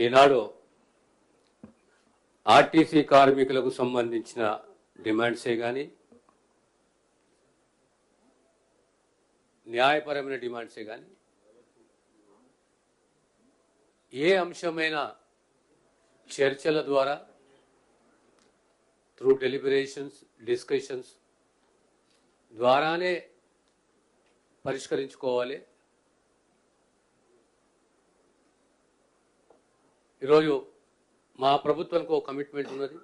ఈనాడు RTC కార్మికులకు సంబంధించిన డిమాండ్సే కానీ న్యాయపరమైన డిమాండ్సే కానీ ఏ అంశమైన చర్చల ద్వారా త్రూ డెలిబరేషన్స్ డిస్కషన్స్ ద్వారానే పరిష్కరించుకోవాలి. ఈరోజు మా ప్రభుత్వానికి ఒక కమిట్మెంట్ ఉన్నది.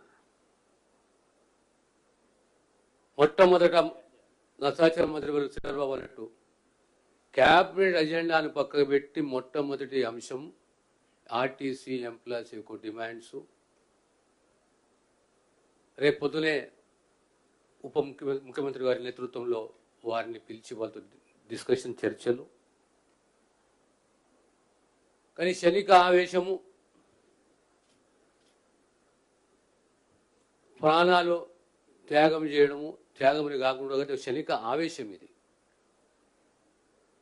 మొట్టమొదట నా సహచర మంత్రి గారు చంద్రబాబు అన్నట్టు క్యాబినెట్ అజెండాను పక్కకు పెట్టి మొట్టమొదటి అంశం ఆర్టీసీ ఎంప్లాయీస్ యొక్క డిమాండ్స్. రేపు పొద్దునే ముఖ్యమంత్రి గారి నేతృత్వంలో వారిని పిలిచి వాళ్ళతో డిస్కషన్ చర్చలు. కానీ క్షణిక ఆవేశము, ప్రాణాలు త్యాగం చేయడము, త్యాగమని కాకుండా క్షణిక ఆవేశం ఇది.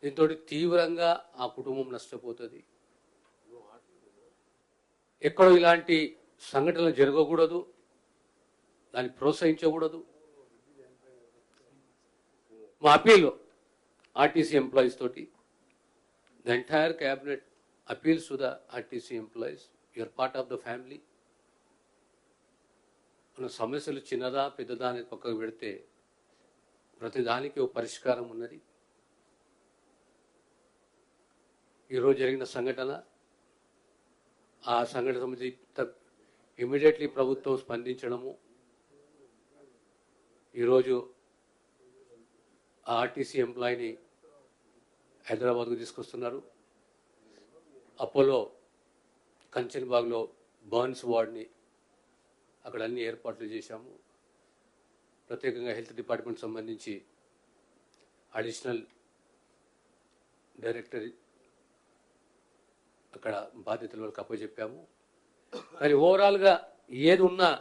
దీంతో తీవ్రంగా ఆ కుటుంబం నష్టపోతుంది. ఎక్కడో ఇలాంటి సంఘటనలు జరగకూడదు, దాన్ని ప్రోత్సహించకూడదు. మా అపీల్ ఆర్టీసీ ఎంప్లాయీస్ తోటి, the entire cabinet appeals to the RTC employees, you're part of the family. మన సమస్యలు చిన్నదా పెద్దదా అనేది పక్కకు పెడితే ప్రతిదానికి ఒక పరిష్కారం ఉన్నది. ఈరోజు జరిగిన సంఘటన, ఆ సంఘటన సంబంధించి ఇమీడియట్లీ ప్రభుత్వం స్పందించడము, ఈరోజు ఆ ఆర్టీసీ ఎంప్లాయీని హైదరాబాద్కు తీసుకొస్తున్నారు. అపోలో కంచన్బాగ్లో బర్న్స్ వార్డ్ని అక్కడ అన్ని ఏర్పాట్లు చేశాము. ప్రత్యేకంగా హెల్త్ డిపార్ట్మెంట్ సంబంధించి అడిషనల్ డైరెక్టర్ అక్కడ బాధ్యతల వరకు అప్పచెప్పాము. కానీ ఓవరాల్గా ఏది ఉన్నా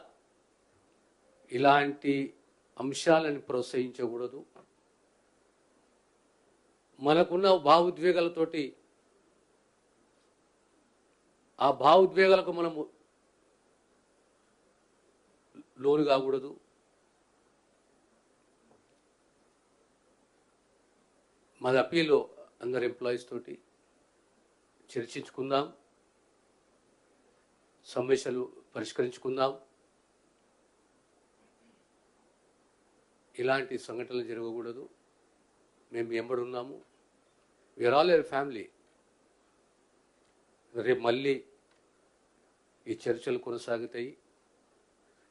ఇలాంటి అంశాలను ప్రోత్సహించకూడదు. మనకున్న భావోద్వేగాలతోటి ఆ భావోద్వేగాలకు మనము లోను కాకూడదు. మాది అప్పీలు అందరు ఎంప్లాయీస్ తోటి చర్చించుకుందాం, సమస్యలు పరిష్కరించుకుందాం. ఇలాంటి సంఘటనలు జరగకూడదు. మేము ఎంబడున్నాము. వీఆర్ ఆల్ ఏ ఫ్యామిలీ. రేపు మళ్ళీ ఈ చర్చలు కొనసాగుతాయి.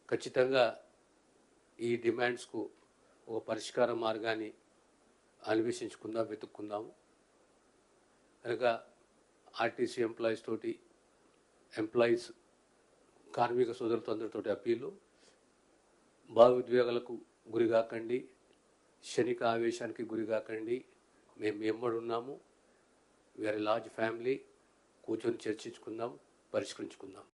ఖచ్చితంగా ఈ డిమాండ్స్కు ఒక పరిష్కార మార్గాన్ని అన్వేషించుకుందాం, వెతుక్కుందాము. కనుక ఆర్టీసీ ఎంప్లాయీస్ తోటి, ఎంప్లాయీస్ కార్మిక సోదరులతో అందరితోటి అప్పీలు, భావోద్వేగాలకు గురి కాకండి, క్షణిక ఆవేశానికి గురి కాకండి. మేము ఎమ్మడున్నాము. We are a large family. కూర్చొని చర్చించుకుందాం, పరిష్కరించుకుందాం.